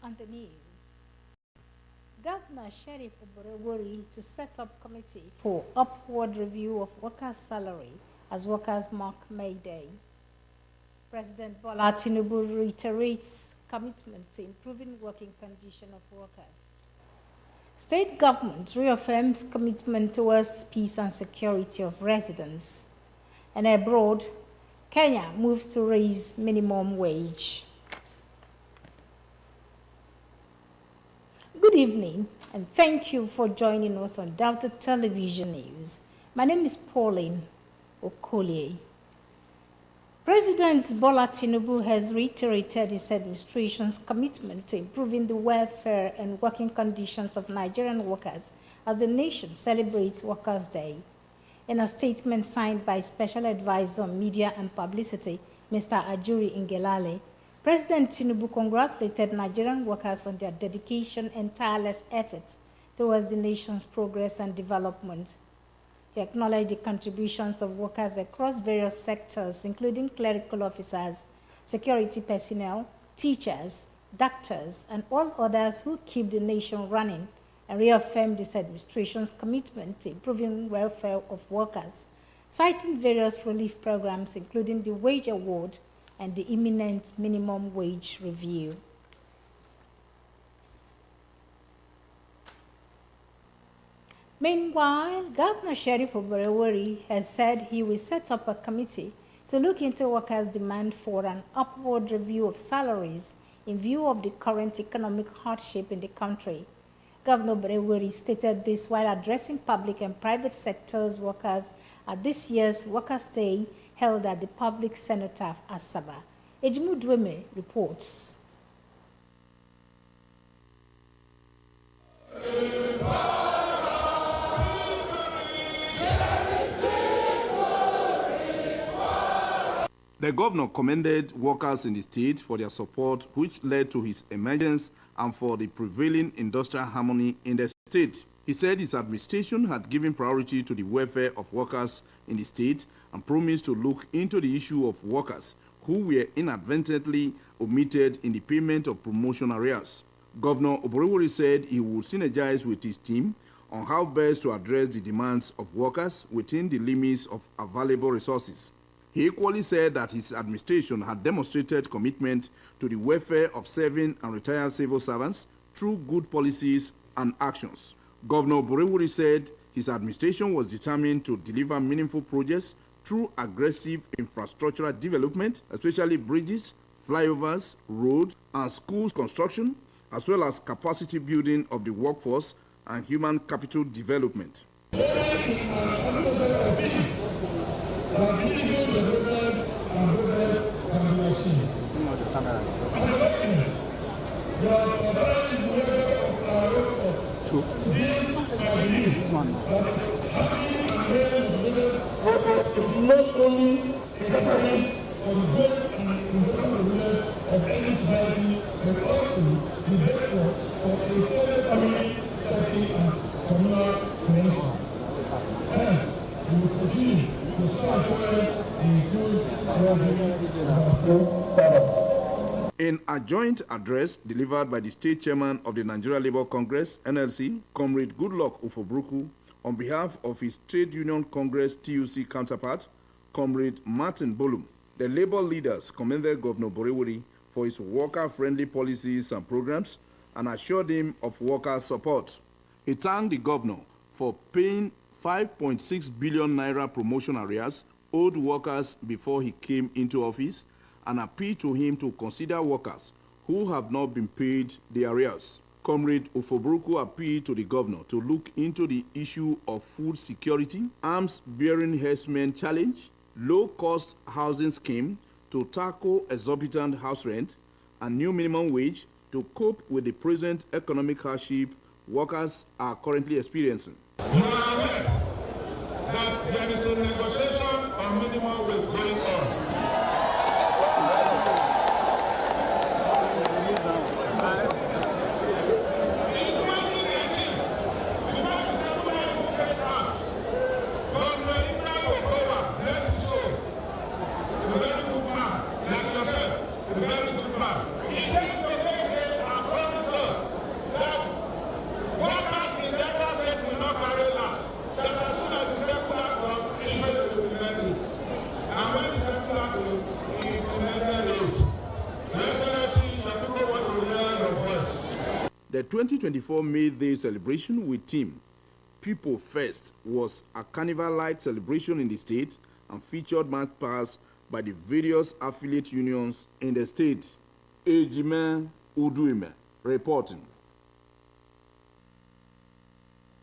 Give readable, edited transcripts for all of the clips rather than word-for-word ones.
On the news, Governor Sheriff Oborevwori to set up committee for upward review of workers' salary as workers mark May Day. President Bola Tinubu reiterates commitment to improving working conditions of workers. State government reaffirms commitment towards peace and security of residents. And abroad, Kenya moves to raise minimum wage. Good evening, and thank you for joining us on Delta Television News. My name is Pauline Okolie. President Bola Tinubu has reiterated his administration's commitment to improving the welfare and working conditions of Nigerian workers as the nation celebrates Workers' Day. In a statement signed by Special Advisor on Media and Publicity, Mr. Ajuri Ngelale, President Tinubu congratulated Nigerian workers on their dedication and tireless efforts towards the nation's progress and development. He acknowledged the contributions of workers across various sectors, including clerical officers, security personnel, teachers, doctors, and all others who keep the nation running, and reaffirmed this administration's commitment to improving welfare of workers, citing various relief programs, including the wage award and the imminent minimum wage review. Meanwhile, Governor Sheriff Oborevwori has said he will set up a committee to look into workers' demand for an upward review of salaries in view of the current economic hardship in the country. Governor Oborevwori stated this while addressing public and private sectors workers at this year's Workers' Day held at the Public Center of Asaba. Ejimu Dweme reports. The governor commended workers in the state for their support, which led to his emergence, and for the prevailing industrial harmony in the state. He said his administration had given priority to the welfare of workers in the state and promised to look into the issue of workers who were inadvertently omitted in the payment of promotion arrears. Governor Oborevwori said he would synergize with his team on how best to address the demands of workers within the limits of available resources. He equally said that his administration had demonstrated commitment to the welfare of serving and retired civil servants through good policies and actions. Governor Oborevwori said his administration was determined to deliver meaningful projects through aggressive infrastructural development, especially bridges, flyovers, roads, and schools construction, as well as capacity building of the workforce and human capital development. It's not only important for the growth and development of any society, but also the bedrock for a stable family, safety, and communal cohesion. Hence, we will continue to strive towards the improved well-being of our civil servants. In a joint address delivered by the state chairman of the Nigeria Labour Congress, NLC, Comrade Goodluck Ufobruku, on behalf of his Trade Union Congress TUC counterpart, Comrade Martin Bolum, the labor leaders commended Governor Oborevwori for his worker-friendly policies and programs and assured him of worker support. He thanked the governor for paying 5.6 billion naira promotion arrears owed workers before he came into office and appealed to him to consider workers who have not been paid the arrears. Comrade Ufobruku appealed to the governor to look into the issue of food security, arms-bearing herdsmen challenge, low-cost housing scheme to tackle exorbitant house rent, and new minimum wage to cope with the present economic hardship workers are currently experiencing. You are aware that there is a negotiation on minimum wage going on. A very good man, he came to make a promise The 2024 May Day celebration with theme People First was a carnival-like celebration in the state and featured march past by the various affiliate unions in the state. Ejime Uduime reporting.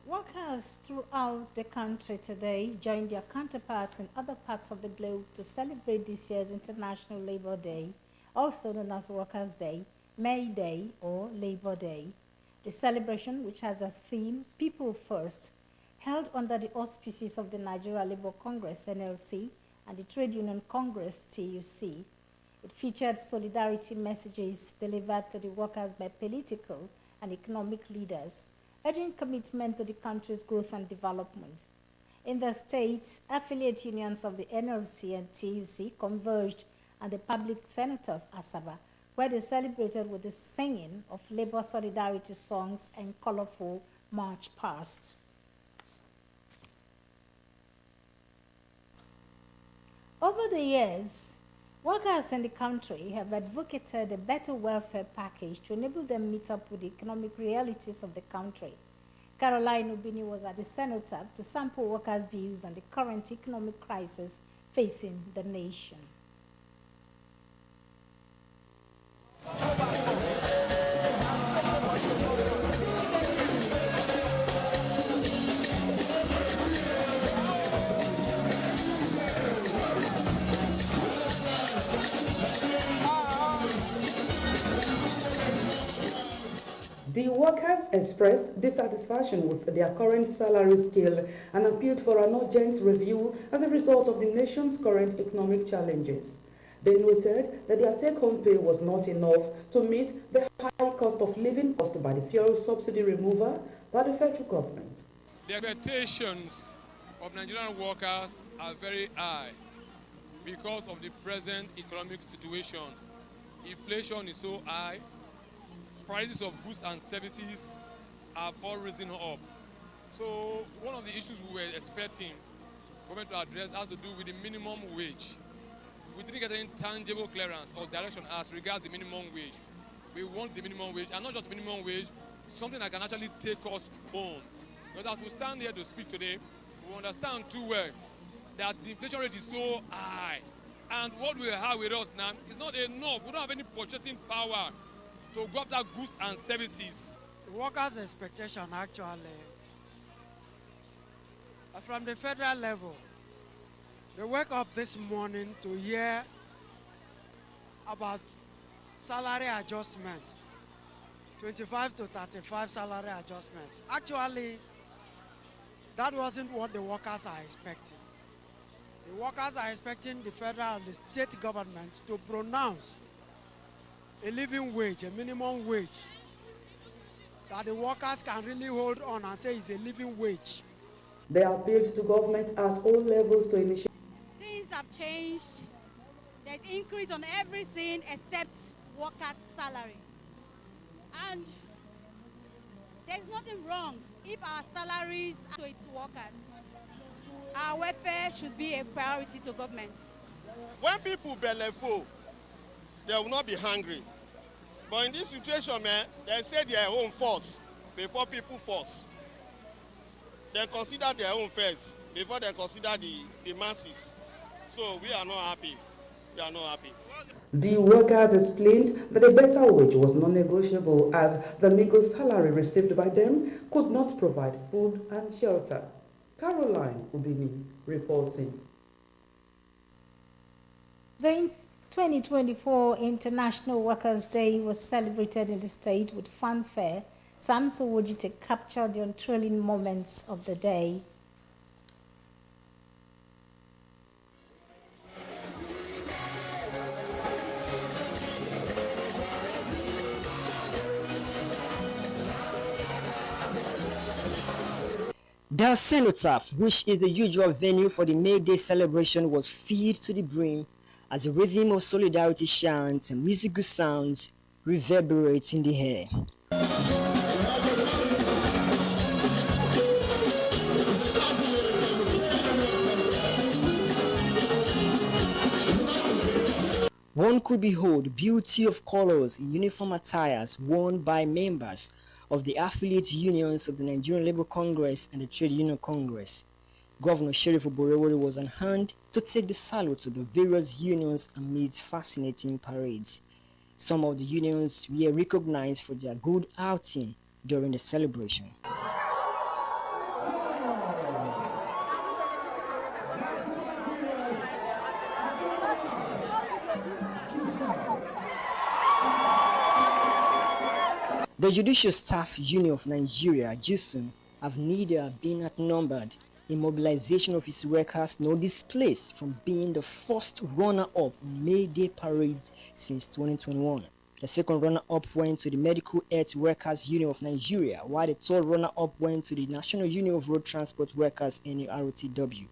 Workers throughout the country today joined their counterparts in other parts of the globe to celebrate this year's International Labour Day, also known as Workers' Day, May Day, or Labour Day. The celebration, which has as theme People First, held under the auspices of the Nigeria Labour Congress, NLC, and the Trade Union Congress, TUC. It featured solidarity messages delivered to the workers by political and economic leaders, urging commitment to the country's growth and development. In the state, affiliate unions of the NLC and TUC converged at the Public Center of Asaba, where they celebrated with the singing of labor solidarity songs and colorful march past. Over the years, workers in the country have advocated a better welfare package to enable them meet up with the economic realities of the country. Caroline Ubini was at the cenotaph to sample workers' views on the current economic crisis facing the nation. The workers expressed dissatisfaction with their current salary scale and appealed for an urgent review as a result of the nation's current economic challenges. They noted that their take-home pay was not enough to meet the high cost of living caused by the fuel subsidy removal by the federal government. The expectations of Nigerian workers are very high because of the present economic situation. Inflation is so high, prices of goods and services have all risen up. So one of the issues we were expecting government to address has to do with the minimum wage. We didn't get any tangible clearance or direction as regards the minimum wage. We want the minimum wage, and not just minimum wage, something that can actually take us home. But as we stand here to speak today, we understand too well that the inflation rate is so high. And what we have with us now is not enough. We don't have any purchasing power to go after goods and services. The workers' expectation actually from the federal level. They wake up this morning to hear about salary adjustment, 25 to 35 salary adjustment. Actually, that wasn't what the workers are expecting. The workers are expecting the federal and the state government to pronounce a living wage, a minimum wage, that the workers can really hold on and say is a living wage. They appealed to government at all levels to initiate. Things have changed. There's increase on everything except workers' salary. And there's nothing wrong if our salaries are to its workers. Our welfare should be a priority to government. When people belly full, they will not be hungry. But in this situation, man, they say their own first before people first. They consider their own first before they consider the masses. So we are not happy. We are not happy. The workers explained that a better wage was non-negotiable as the meager salary received by them could not provide food and shelter. Caroline Ubini reporting. The 2024 International Workers' Day was celebrated in the state with fanfare. Samson Wojite captured the thrilling moments of the day. The cenotaph, which is the usual venue for the May Day celebration, was filled to the brim as the rhythm of solidarity chants and musical sounds reverberates in the air. One could behold beauty of colors in uniform attires worn by members of the affiliate unions of the Nigerian Labour Congress and the Trade Union Congress. Governor Sheriff Oborevwori was on hand to take the salute to the various unions amidst fascinating parades. Some of the unions were recognized for their good outing during the celebration. The Judicial Staff Union of Nigeria, JUSUN, have neither been outnumbered in mobilization of its workers nor displaced from being the first runner-up on May Day parades since 2021. The second runner-up went to the Medical Health Workers Union of Nigeria, while the third runner-up went to the National Union of Road Transport Workers (NURTW).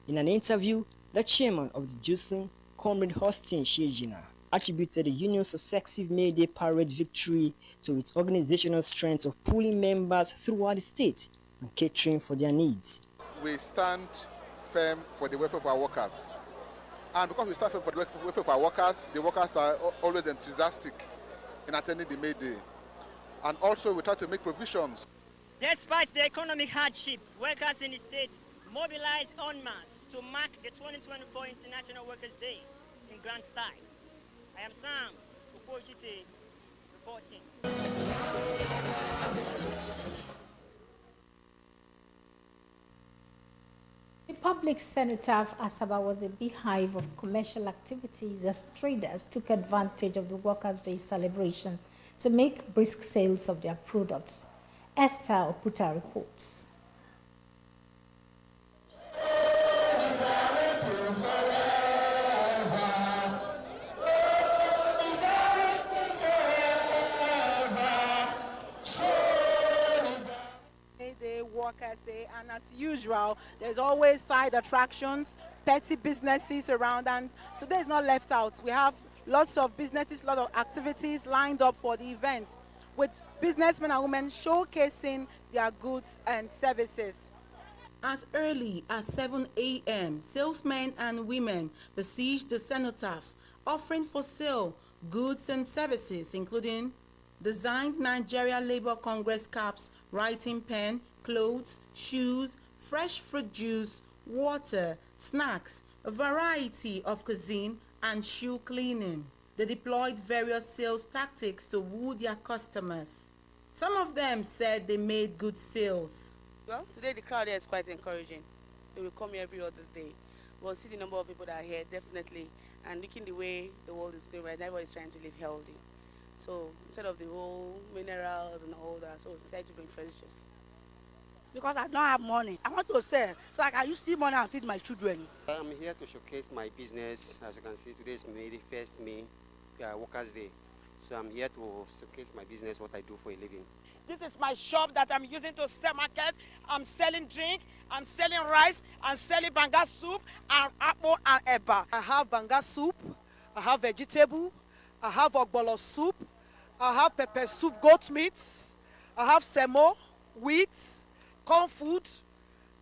In an interview, the chairman of the JUSUN, Comrade Austin Shejina, attributed the union's successive May Day parade victory to its organizational strength of pulling members throughout the state and catering for their needs. We stand firm for the welfare of our workers. And because we stand firm for the welfare of our workers, the workers are always enthusiastic in attending the May Day. And also we try to make provisions. Despite the economic hardship, workers in the state mobilized en masse to mark the 2024 International Workers' Day in grand style. I am Sams Upochite reporting. The public center of Asaba was a beehive of commercial activities as traders took advantage of the Workers' Day celebration to make brisk sales of their products. Esther Oputa reports. Workers' Day, and as usual, there's always side attractions, petty businesses around, and today is not left out. We have lots of businesses, lots of activities lined up for the event, with businessmen and women showcasing their goods and services. As early as 7 a.m., salesmen and women besieged the cenotaph, offering for sale goods and services, including designed Nigeria Labour Congress caps, writing pen, clothes, shoes, fresh fruit juice, water, snacks, a variety of cuisine, and shoe cleaning. They deployed various sales tactics to woo their customers. Some of them said they made good sales. Well, today the crowd here is quite encouraging. They will come here every other day. We'll see the number of people that are here, definitely. And looking the way the world is going right now, everybody's trying to live healthy. So instead of the whole minerals and all that, so we decided to bring fresh juice. Because I don't have money. I want to sell so I can use the money and feed my children. I'm here to showcase my business. As you can see, today is May, the first May, Workers' Day. So I'm here to showcase my business, what I do for a living. This is my shop that I'm using to sell market. I'm selling drink, I'm selling rice, I'm selling banga soup, and apple and eba. I have banga soup, I have vegetable, I have ogbolo soup, I have pepper soup, goat meat, I have semo, wheat, corn food,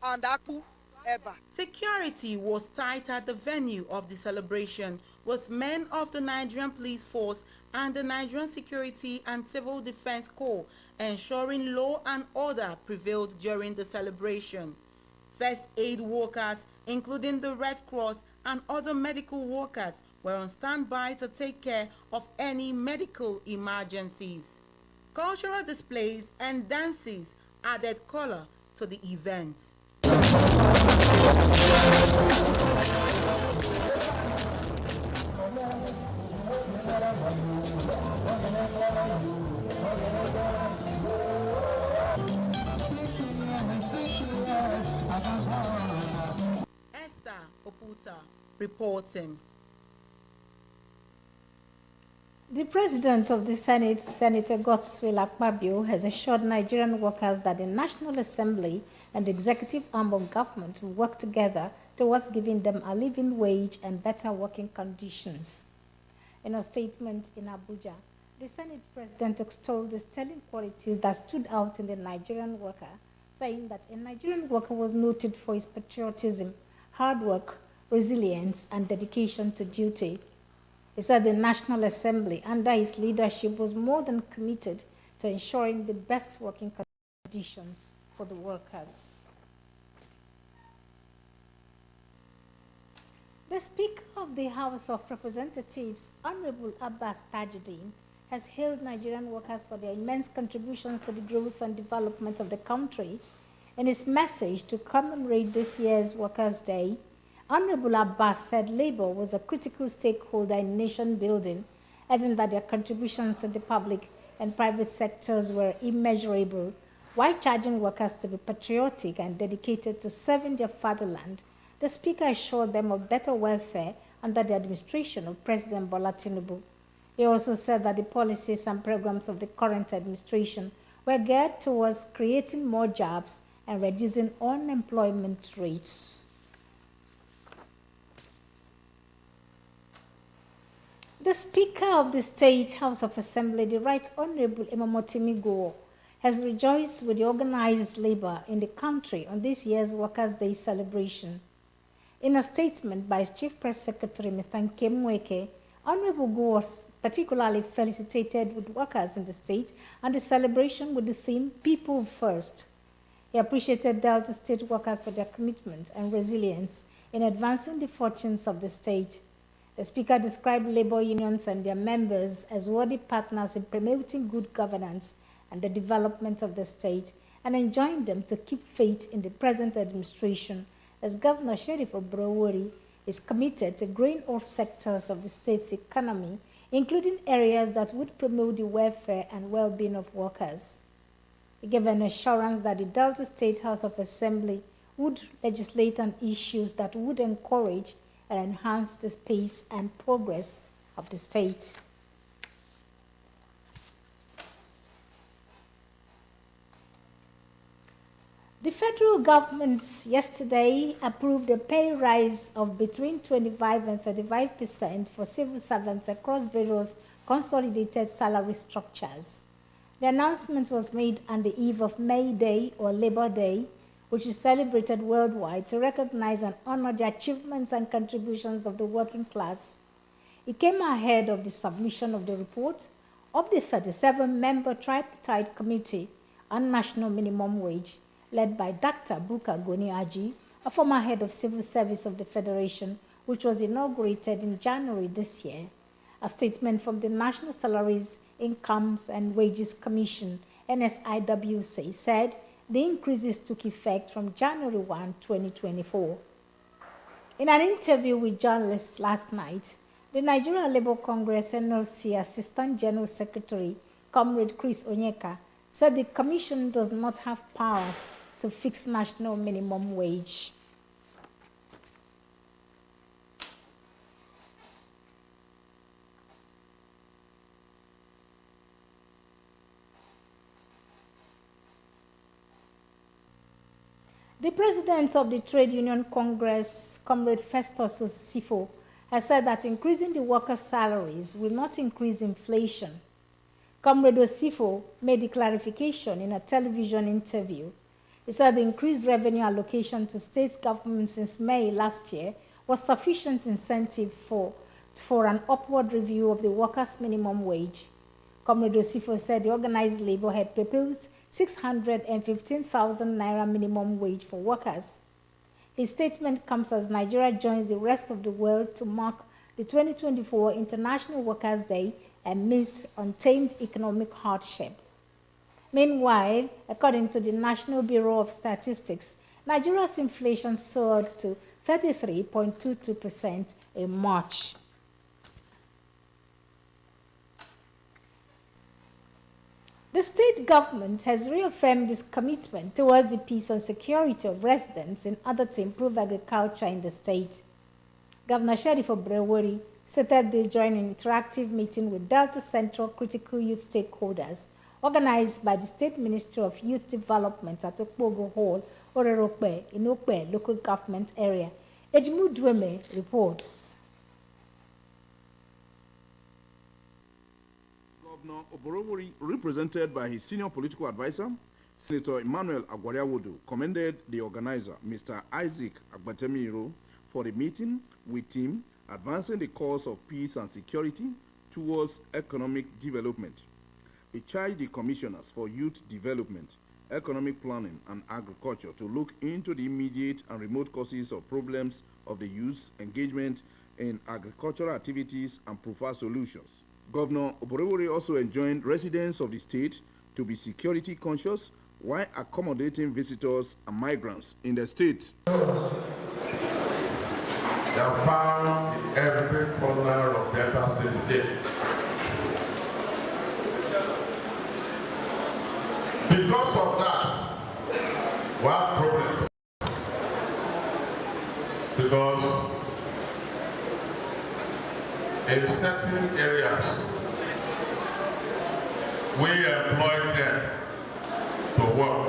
and akpu eba. Security was tight at the venue of the celebration, with men of the Nigerian Police Force and the Nigerian Security and Civil Defense Corps ensuring law and order prevailed during the celebration. First aid workers, including the Red Cross and other medical workers, were on standby to take care of any medical emergencies. Cultural displays and dances added color to the event. Esther Oputa reporting. The President of the Senate, Senator Godswill Akpabio, has assured Nigerian workers that the National Assembly and the executive arm of government will work together towards giving them a living wage and better working conditions. In a statement in Abuja, the Senate President extolled the sterling qualities that stood out in the Nigerian worker, saying that a Nigerian worker was noted for his patriotism, hard work, resilience, and dedication to duty. He said the National Assembly, under his leadership, was more than committed to ensuring the best working conditions for the workers. The Speaker of the House of Representatives, Honorable Abbas Tajuddin, has hailed Nigerian workers for their immense contributions to the growth and development of the country. In his message to commemorate this year's Workers' Day, Honorable Abbas said Labour was a critical stakeholder in nation building, adding that their contributions in the public and private sectors were immeasurable, while charging workers to be patriotic and dedicated to serving their fatherland. The Speaker assured them of better welfare under the administration of President Bola Tinubu. He also said that the policies and programs of the current administration were geared towards creating more jobs and reducing unemployment rates. The Speaker of the State House of Assembly, the Right Honorable Imamotimi Gowo, has rejoiced with the organized labor in the country on this year's Workers' Day celebration. In a statement by his Chief Press Secretary, Mr. Nkem Nweke, Honorable Gowo was particularly felicitated with workers in the state and the celebration with the theme People First. He appreciated Delta State workers for their commitment and resilience in advancing the fortunes of the state. The Speaker described labor unions and their members as worthy partners in promoting good governance and the development of the state, and enjoined them to keep faith in the present administration, as Governor Sheriff Oborowori is committed to growing all sectors of the state's economy, including areas that would promote the welfare and well-being of workers. He gave an assurance that the Delta State House of Assembly would legislate on issues that would encourage and enhance the pace and progress of the state. The federal government yesterday approved a pay rise of between 25 and 35% for civil servants across various consolidated salary structures. The announcement was made on the eve of May Day or Labor Day, which is celebrated worldwide to recognize and honor the achievements and contributions of the working class. It came ahead of the submission of the report of the 37-member tripartite committee on national minimum wage, led by Dr. Buka Goni Aji, a former head of civil service of the Federation, which was inaugurated in January this year. A statement from the National Salaries, Incomes and Wages Commission, NSIWC, said the increases took effect from January 1, 2024. In an interview with journalists last night, the Nigeria Labour Congress NLC Assistant General Secretary, Comrade Chris Onyeka, said the Commission does not have powers to fix national minimum wage. The president of the Trade Union Congress, Comrade Festus Osifo, has said that increasing the workers' salaries will not increase inflation. Comrade Osifo made the clarification in a television interview. He said the increased revenue allocation to state governments since May last year was sufficient incentive for an upward review of the workers' minimum wage. Comrade Osifo said the organized labor had proposed 615,000 naira minimum wage for workers. His statement comes as Nigeria joins the rest of the world to mark the 2024 International Workers' Day amidst untamed economic hardship. Meanwhile, according to the National Bureau of Statistics, Nigeria's inflation soared to 33.22% in March. The state government has reaffirmed its commitment towards the peace and security of residents in order to improve agriculture in the state. Governor Sheriff Oborowori stated this during an interactive meeting with Delta Central critical youth stakeholders organized by the State Ministry of Youth Development at Okpogo Hall, Orerope, in Okpe local government area. Ejimu Dweme reports. Governor Oborowori, represented by his senior political advisor, Senator Emmanuel Agwariawodu, commended the organizer, Mr. Isaac Agbatemiro, for the meeting with him advancing the cause of peace and security towards economic development. He charged the commissioners for youth development, economic planning, and agriculture to look into the immediate and remote causes of problems of the youth's engagement in agricultural activities and provide solutions. Governor Oborevwori also enjoined residents of the state to be security conscious while accommodating visitors and migrants in the state. They are found in every corner of Delta State today. Because of that, we have problems. Because in certain areas, we employ them to work.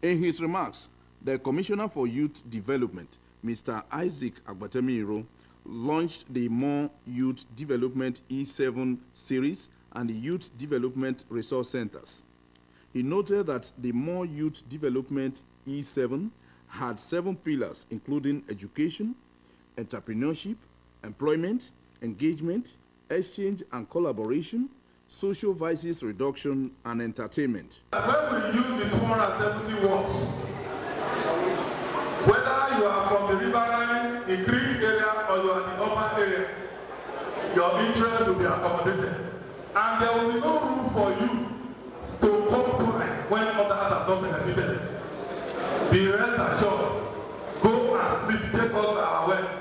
In his remarks, the Commissioner for Youth Development, Mr. Isaac Agbatemiro, launched the More Youth Development E7 series and the Youth Development Resource Centers. He noted that the More Youth Development E7 had 7 pillars, including education, entrepreneurship, employment, engagement, exchange and collaboration, social vices reduction, and entertainment. When we use the 270 words, whether you are from the riverine, the green area, or you are in the urban area, your interest will be accommodated. And there will be no room for you to come twice when others have not benefited. Be rest assured, go and sleep, take all our wealth.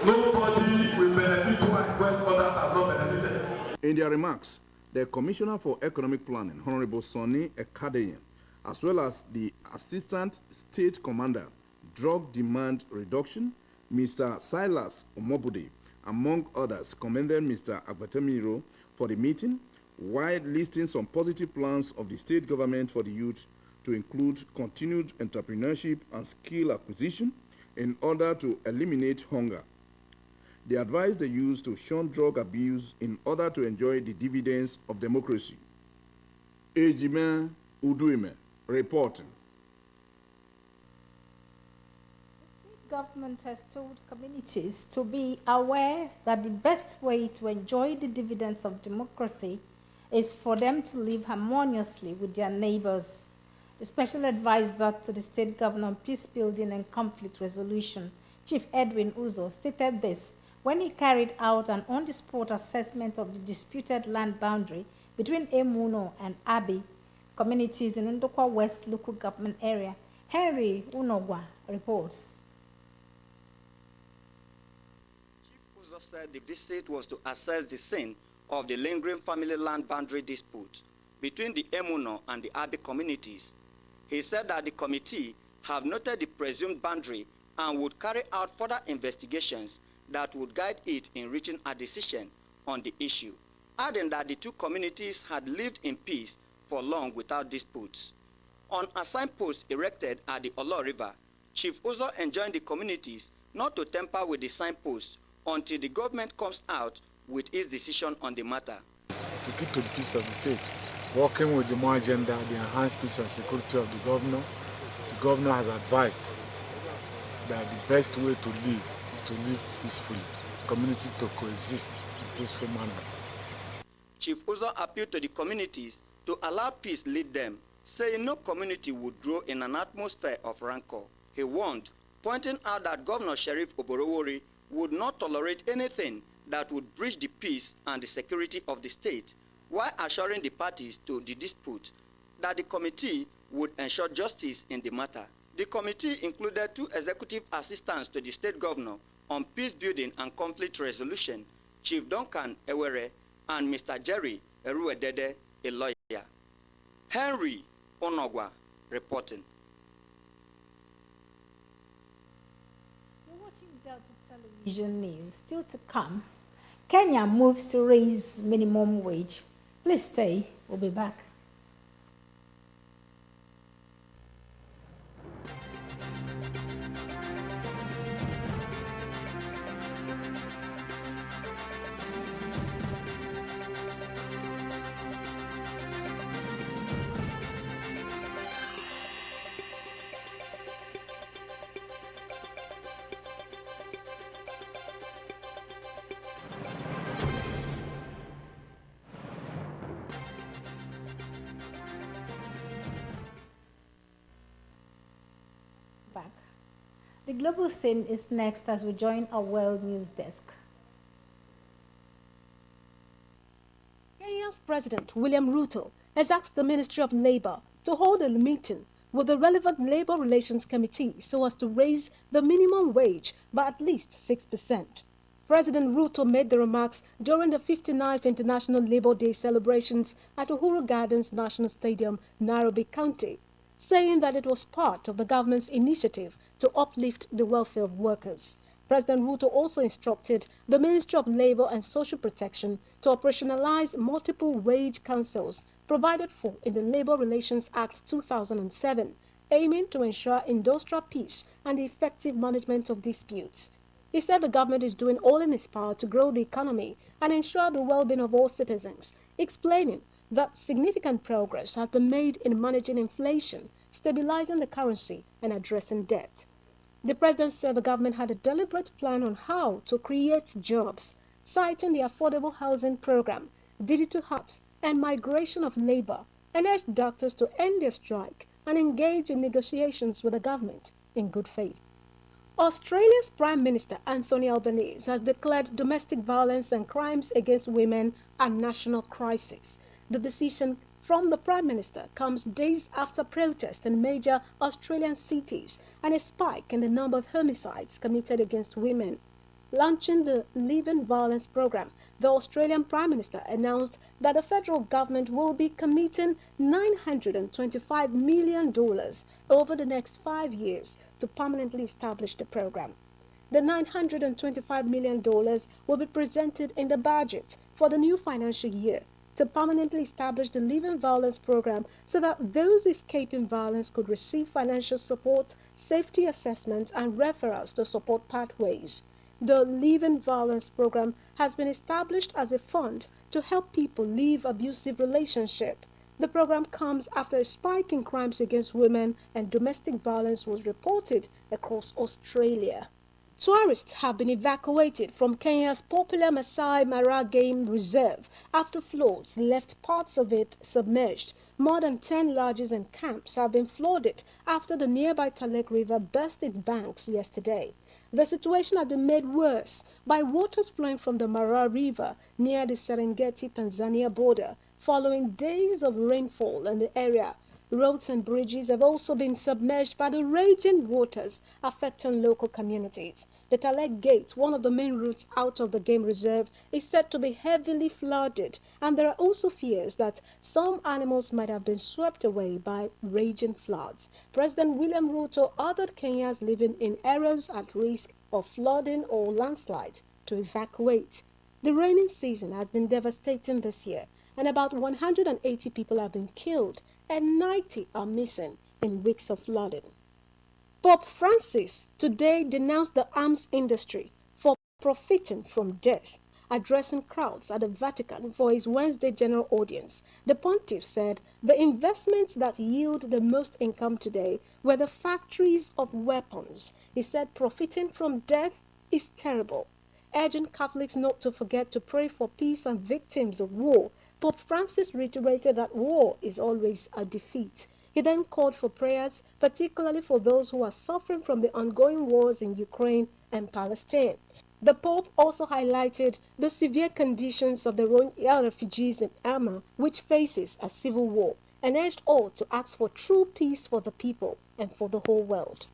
Nobody will benefit twice when others have not benefited. In their remarks, the Commissioner for Economic Planning, Honorable Sonny Ekadeyen, as well as the Assistant State Commander, Drug Demand Reduction, Mr. Silas Omobude, among others, commended Mr. Agbatemiro for the meeting, while listing some positive plans of the state government for the youth to include continued entrepreneurship and skill acquisition in order to eliminate hunger. They advised the youth to shun drug abuse in order to enjoy the dividends of democracy. Ejime Uduime reporting. The state government has told communities to be aware that the best way to enjoy the dividends of democracy is for them to live harmoniously with their neighbors. The special advisor to the state governor on peace building and conflict resolution, Chief Edwin Uzo, stated this when he carried out an on-the-spot assessment of the disputed land boundary between Emuno and Abi communities in Ndokwa West local government area. Henry Unogwa reports. Chief Uzo said the visit was to assess the scene of the lingering family land boundary dispute between the Emuno and the Abi communities. He said that the committee have noted the presumed boundary and would carry out further investigations that would guide it in reaching a decision on the issue, adding that the two communities had lived in peace for long without disputes. On a signpost erected at the Olo River, Chief Uzo enjoined the communities not to tamper with the signpost until the government comes out with its decision on the matter. To keep to the peace of the state, working with the more agenda, the enhanced peace and security of the governor has advised that the best way to live is to live peacefully, community to coexist in peaceful manners. Chief Uzo appealed to the communities to allow peace lead them, saying no community would grow in an atmosphere of rancor. He warned, pointing out that Governor Sheriff Oborevwori would not tolerate anything that would breach the peace and the security of the state, while assuring the parties to the dispute that the committee would ensure justice in the matter. The committee included 2 executive assistants to the state governor on peace building and conflict resolution, Chief Duncan Ewere and Mr. Jerry Eruedede, a lawyer. Henry Onogwa reporting. You're watching Delta Television News. Still to come, Kenya moves to raise minimum wage. Please stay. We'll be back. global scene is next as we join our World News Desk. Kenya's President William Ruto has asked the Ministry of Labour to hold a meeting with the relevant Labour Relations Committee so as to raise the minimum wage by at least 6%. President Ruto made the remarks during the 59th International Labour Day celebrations at Uhuru Gardens National Stadium, Nairobi County, saying that it was part of the government's initiative to uplift the welfare of workers. President Ruto also instructed the Ministry of Labour and Social Protection to operationalize multiple wage councils provided for in the Labour Relations Act 2007, aiming to ensure industrial peace and the effective management of disputes. He said the government is doing all in its power to grow the economy and ensure the well-being of all citizens, explaining that significant progress has been made in managing inflation, stabilizing the currency, and addressing debt. The president said the government had a deliberate plan on how to create jobs, citing the affordable housing program, digital hubs, and migration of labor, and urged doctors to end their strike and engage in negotiations with the government in good faith. Australia's Prime Minister Anthony Albanese has declared domestic violence and crimes against women a national crisis. The decision from the Prime Minister comes days after protests in major Australian cities and a spike in the number of homicides committed against women. Launching the Leave In Violence program, the Australian Prime Minister announced that the federal government will be committing $925 million over the next 5 years to permanently establish the program. The $925 million will be presented in the budget for the new financial year to permanently establish the Leave In Violence program so that those escaping violence could receive financial support, safety assessments, and referrals to support pathways. The Leave In Violence program has been established as a fund to help people leave abusive relationships. The program comes after a spike in crimes against women and domestic violence was reported across Australia. Tourists have been evacuated from Kenya's popular Masai Mara Game Reserve after floods left parts of it submerged. More than 10 lodges and camps have been flooded after the nearby Talek River burst its banks yesterday. The situation has been made worse by waters flowing from the Mara River near the Serengeti-Tanzania border following days of rainfall in the area. Roads and bridges have also been submerged by the raging waters, affecting local communities. The Talek Gate, one of the main routes out of the game reserve, is said to be heavily flooded, and there are also fears that some animals might have been swept away by raging floods. President William Ruto ordered Kenyans living in areas at risk of flooding or landslide to evacuate. The rainy season has been devastating this year, and about 180 people have been killed and 90 are missing in weeks of flooding. Pope Francis today denounced the arms industry for profiting from death. Addressing crowds at the Vatican for his Wednesday general audience, the pontiff said the investments that yield the most income today were the factories of weapons. He said profiting from death is terrible, urging Catholics not to forget to pray for peace and victims of war. Pope Francis reiterated that war is always a defeat. He then called for prayers, particularly for those who are suffering from the ongoing wars in Ukraine and Palestine. The Pope also highlighted the severe conditions of the Rohingya refugees in Myanmar, which faces a civil war, and urged all to ask for true peace for the people and for the whole world.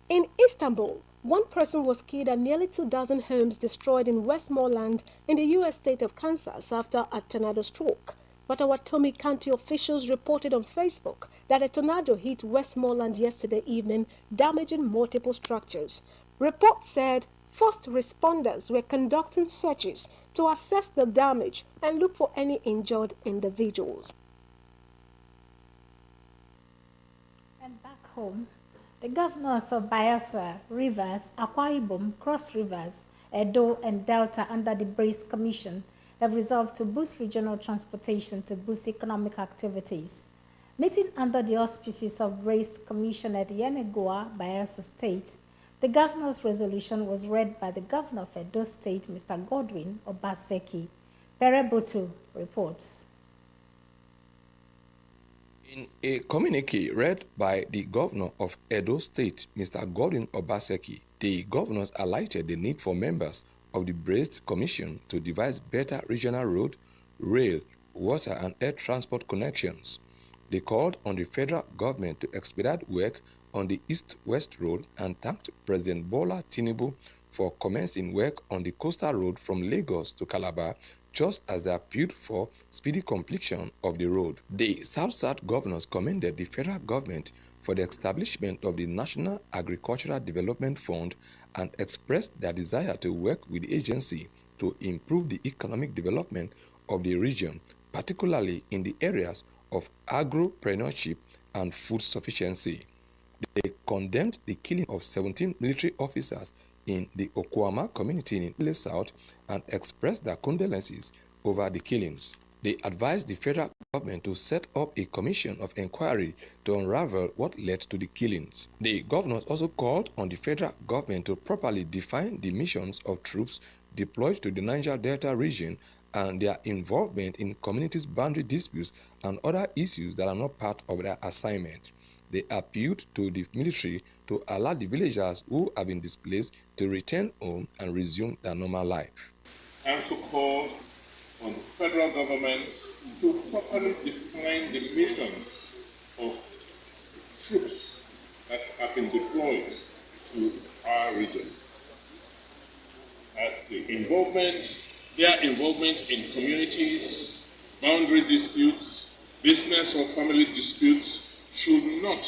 In Istanbul, one person was killed and nearly 24 homes destroyed in Westmoreland in the U.S. state of Kansas after a tornado struck. Potawatomi County officials reported on Facebook that a tornado hit Westmoreland yesterday evening, damaging multiple structures. Reports said first responders were conducting searches to assess the damage and look for any injured individuals. And back home, the governors of Bayelsa, Rivers, Akwa Ibom, Cross Rivers, Edo, and Delta under the BRACE Commission have resolved to boost regional transportation to boost economic activities. Meeting under the auspices of BRACE Commission at Yenagoa, Bayelsa State, the governor's resolution was read by the governor of Edo State, Mr. Godwin Obaseki. Perebotu reports. In a communique read by the governor of Edo State, Mr. Godwin Obaseki, the governors highlighted the need for members of the Braced Commission to devise better regional road, rail, water and air transport connections. They called on the federal government to expedite work on the East-West Road and thanked President Bola Tinubu for commencing work on the coastal road from Lagos to Calabar, just as they appealed for speedy completion of the road. The South-South governors commended the federal government for the establishment of the National Agricultural Development Fund and expressed their desire to work with the agency to improve the economic development of the region, particularly in the areas of agropreneurship and food sufficiency. They condemned the killing of 17 military officers in the Okwama community in Ile South and expressed their condolences over the killings. They advised the federal government to set up a commission of inquiry to unravel what led to the killings. The governors also called on the federal government to properly define the missions of troops deployed to the Niger Delta region and their involvement in communities' boundary disputes and other issues that are not part of their assignment. They appealed to the military to allow the villagers who have been displaced to return home and resume their normal life. I also called on the federal government to properly define the missions of troops that have been deployed to our region. At their involvement in communities, boundary disputes, business or family disputes should not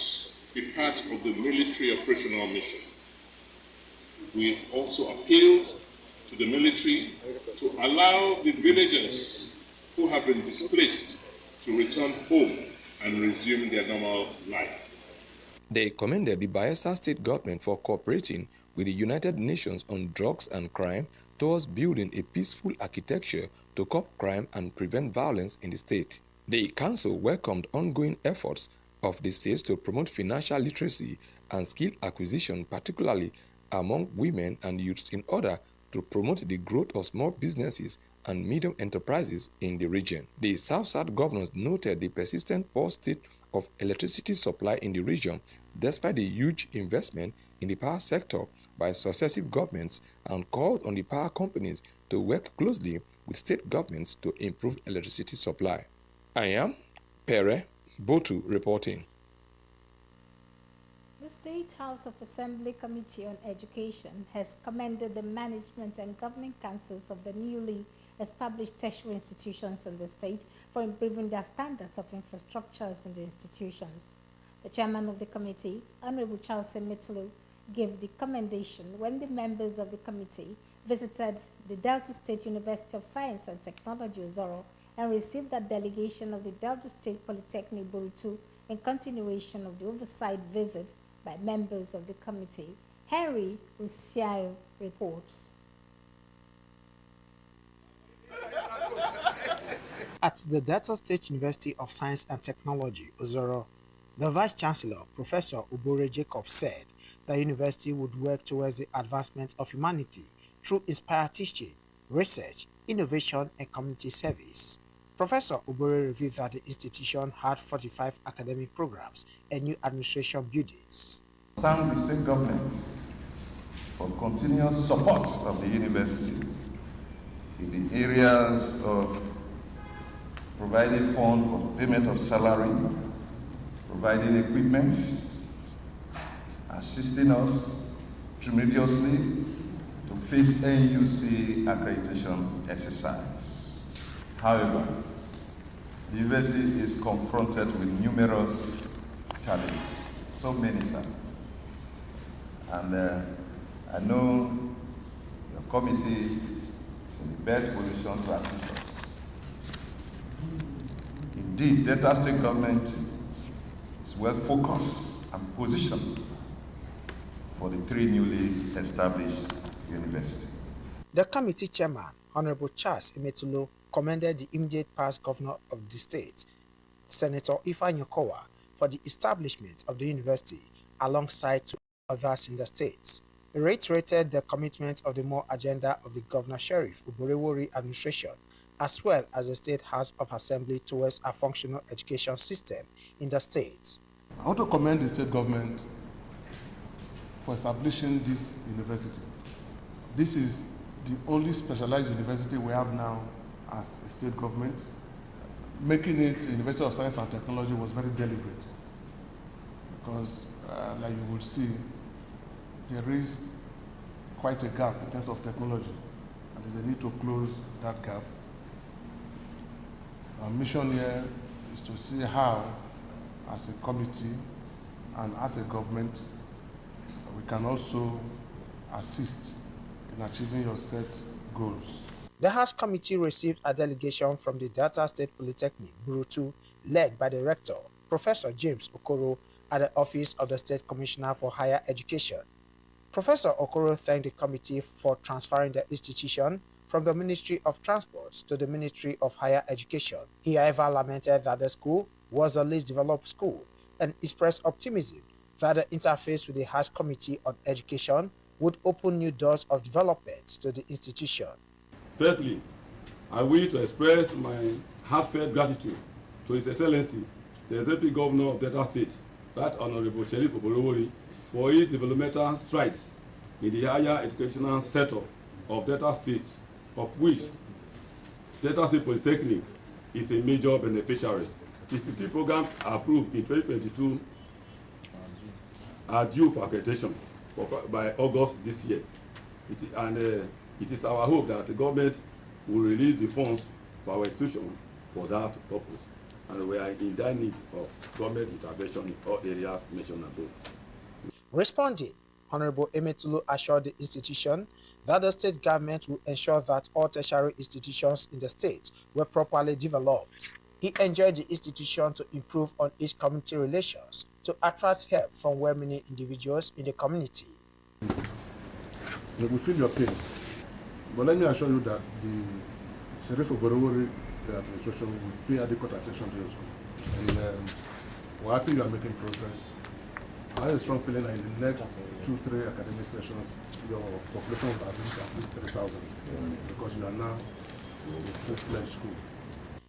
be part of the military operational mission. We also appealed to the military to allow the villagers who have been displaced to return home and resume their normal life. They commended the Bayelsa State government for cooperating with the United Nations on drugs and crime towards building a peaceful architecture to curb crime and prevent violence in the state. The council welcomed ongoing efforts of the states to promote financial literacy and skill acquisition, particularly among women and youth, in order to promote the growth of small businesses and medium enterprises in the region. The South-South governors noted the persistent poor state of electricity supply in the region, despite the huge investment in the power sector by successive governments, and called on the power companies to work closely with state governments to improve electricity supply. I am Pere Botu reporting. The State House of Assembly Committee on Education has commended the management and governing councils of the newly established tertiary institutions in the state for improving their standards of infrastructures in the institutions. The chairman of the committee, Honorable Charles Emetulu, gave the commendation when the members of the committee visited the Delta State University of Science and Technology, Uzoro, and received a delegation of the Delta State Polytechnic, Borutu, in continuation of the oversight visit by members of the committee. Henry Usiayo reports. At the Delta State University of Science and Technology, Uzoro, the Vice-Chancellor, Professor Ubore Jacob, said the university would work towards the advancement of humanity through inspired teaching, research, innovation, and community service. Professor Ubore revealed that the institution had 45 academic programs and new administration buildings. Thank the state government for continuous support of the university in the areas of providing funds for payment of salary, providing equipment, assisting us tremendously to face NUC accreditation exercise. However, the university is confronted with numerous challenges, so many, sir. And I know your committee is in the best position to assist us. Indeed, Delta State government is well focused and positioned for the three newly established universities. The committee chairman, Honorable Charles Emetulu, commended the immediate past governor of the state, Senator Ifeanyi Okowa, for the establishment of the university alongside two others in the state. He reiterated the commitment of the more agenda of the Governor Sheriff Uborewori administration as well as the State House of Assembly towards a functional education system in the state. I want to commend the state government for establishing this university. This is the only specialized university we have now as a state government. Making it a University of Science and Technology was very deliberate because, like you will see, there is quite a gap in terms of technology, and there's a need to close that gap. Our mission here is to see how, as a committee and as a government, we can also assist in achieving your set goals. The House Committee received a delegation from the Delta State Polytechnic, Burutu, led by the Rector, Professor James Okoro, at the Office of the State Commissioner for Higher Education. Professor Okoro thanked the committee for transferring the institution from the Ministry of Transport to the Ministry of Higher Education. He, however, lamented that the school was the least developed school and expressed optimism that the interface with the House Committee on Education would open new doors of development to the institution. Firstly, I wish to express my heartfelt gratitude to His Excellency, the Executive Governor of Delta State, Right Honorable Sheriff Oborowori, for his developmental strides in the higher educational sector of Delta State, of which Delta State Polytechnic is a major beneficiary. The 50 programs approved in 2022 are due for accreditation by August this year. It is our hope that the government will release the funds for our institution for that purpose. And we are in dire need of government intervention in all areas mentioned above. Responding, Honorable Emetulu assured the institution that the state government will ensure that all tertiary institutions in the state were properly developed. He enjoined the institution to improve on its community relations to attract help from well-meaning individuals in the community. We will feel your pain, but let me assure you that the Sheriff Oborowori administration will pay adequate attention to your school. And we're happy you are making progress. I have a strong feeling that in the next 2-3 academic sessions, your population will have reached at least 3,000 because you are now a full-fledged school.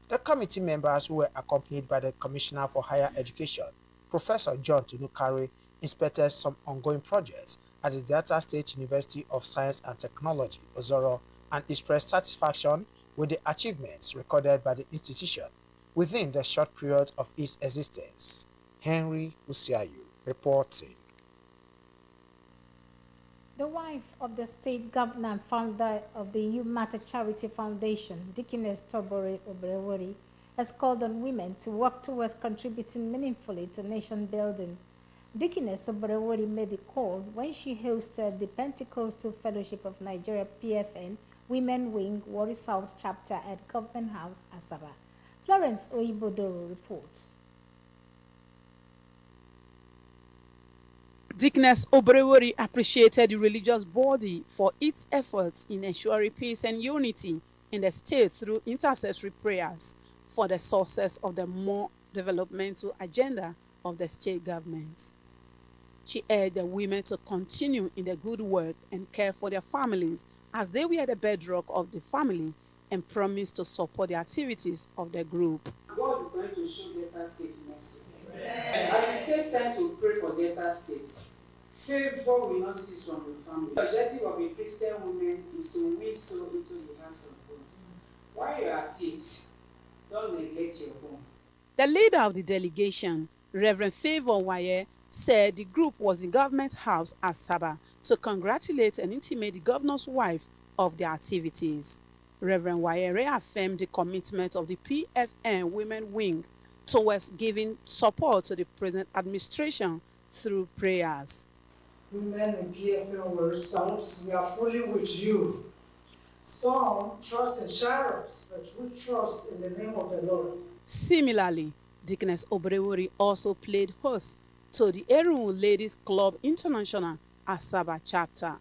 The committee members who were accompanied by the Commissioner for Higher Education, Professor John Tunukari, inspected some ongoing projects at the Delta State University of Science and Technology, Ozoro, and expressed satisfaction with the achievements recorded by the institution within the short period of its existence. Henry Usiayu reporting. The wife of the state governor and founder of the You Matter Charity Foundation, Dickiness Tobore Obrewori, has called on women to work towards contributing meaningfully to nation building. Dickiness Obrewori made the call when she hosted the Pentecostal Fellowship of Nigeria PFN Women Wing Warri South chapter at Government House, Asaba. Florence Oibodoro reports. Dickiness Obrewori appreciated the religious body for its efforts in ensuring peace and unity in the state through intercessory prayers for the success of the more developmental agenda of the state government. She urged the women to continue in the good work and care for their families as they were the bedrock of the family and promised to support the activities of the group. God is going to show Delta State mercy. As we take time to pray for Delta State, favor will not cease from the family. The objective of a Christian woman is to win soul into the hands of God. While you are at it, don't neglect your home. The leader of the delegation, Reverend Favor Waye, said the group was in Government House, Asaba, to congratulate and intimate the governor's wife of their activities. Reverend Waye reaffirmed the commitment of the PFN Women Wing towards giving support to the present administration through prayers. Women in PFN were South, we are fully with you. Some trust in chariots, but we trust in the name of the Lord. Similarly, Dickiness Obrewori also played host to the Erun Ladies Club International Asaba chapter.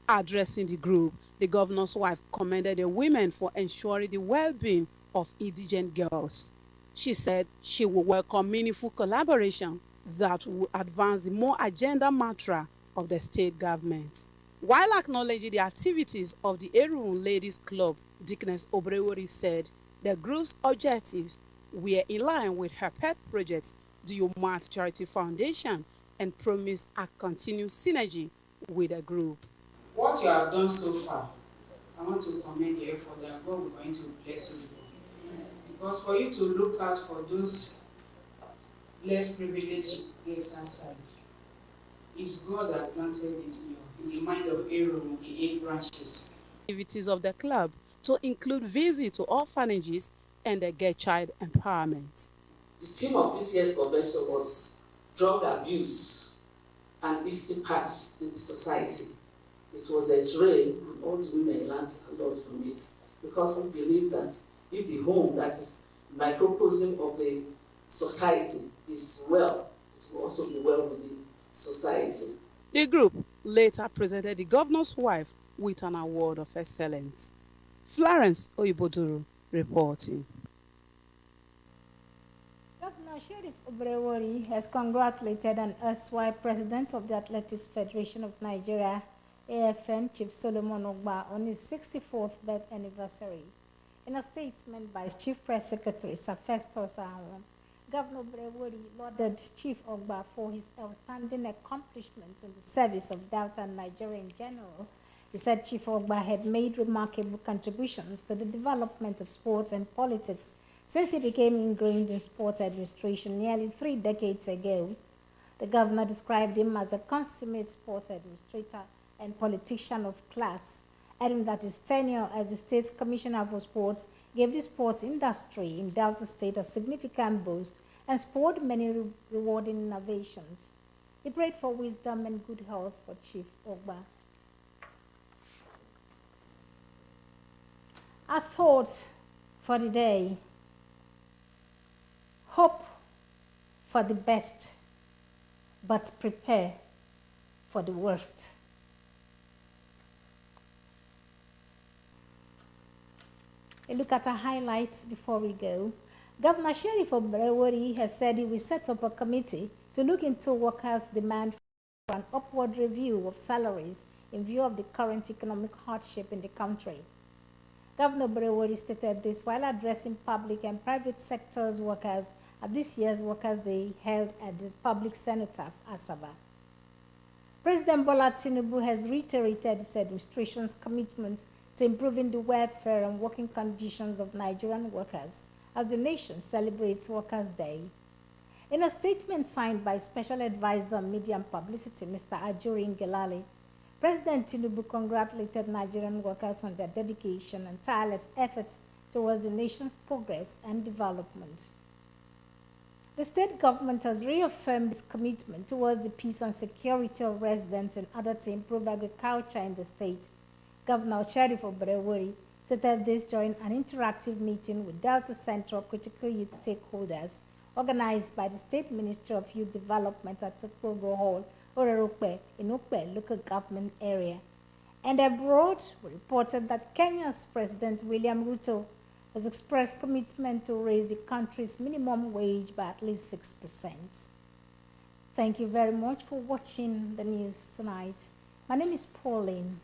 Addressing the group, the governor's wife commended the women for ensuring the well-being of indigent girls. She said she will welcome meaningful collaboration that will advance the more agenda mantra of the state government. While acknowledging the activities of the Erun Ladies Club, Dickness Obrewori said the group's objectives were in line with her pet project, the Umat Charity Foundation, and promised a continued synergy with the group. What you have done so far, I want to commend you for that. God is going to bless you. Because for you to look out for those less privileged exercise, it's God that planted it in the mind of Aaron, the 8 branches. Activities of the club to include visits to orphanages and the girl child empowerment. The theme of this year's convention was drug abuse and its impact in the society. It was a X-ray, and all the women learned a lot from it, because we believe that if the home, that is microcosm of the society, is well, it will also be well with the society. The group later presented the governor's wife with an award of excellence. Florence Oyiboduru reporting. Governor Sheriff Obrewori has congratulated an erstwhile president of the Athletics Federation of Nigeria, AFN, Chief Solomon Ogba, on his 64th birth anniversary. In a statement by his Chief Press Secretary, Sir Festus Ahon, Governor Obrewori lauded Chief Ogba for his outstanding accomplishments in the service of Delta and Nigeria in general. He said Chief Ogba had made remarkable contributions to the development of sports and politics since he became ingrained in sports administration nearly 3 decades ago. The governor described him as a consummate sports administrator and politician of class, adding that his tenure as the state's commissioner for sports gave the sports industry in Delta State a significant boost and spurred many rewarding innovations. He prayed for wisdom and good health for Chief Ogba. Our thoughts for the day: hope for the best, but prepare for the worst. A look at our highlights before we go. Governor Sheriff Obrewori has said he will set up a committee to look into workers' demand for an upward review of salaries in view of the current economic hardship in the country. Governor Obrewori stated this while addressing public and private sectors workers at this year's Workers' Day held at the Public Cenotaph, Asaba. President Bola Tinubu has reiterated his administration's commitment to improving the welfare and working conditions of Nigerian workers as the nation celebrates Workers' Day. In a statement signed by Special Advisor on Media and Publicity, Mr. Ajuri Ngelale, President Tinubu congratulated Nigerian workers on their dedication and tireless efforts towards the nation's progress and development. The state government has reaffirmed its commitment towards the peace and security of residents in order to improve agriculture in the state. Governor Sheriff Obrewori stated this during an interactive meeting with Delta Central Critical Youth stakeholders organized by the State Ministry of Youth Development at Tukpogo Hall, Orerokpe, in Ukpe local government area. And abroad, we reported that Kenya's President William Ruto has expressed commitment to raise the country's minimum wage by at least 6%. Thank you very much for watching the news tonight. My name is Pauline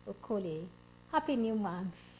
Okole. Happy New Month.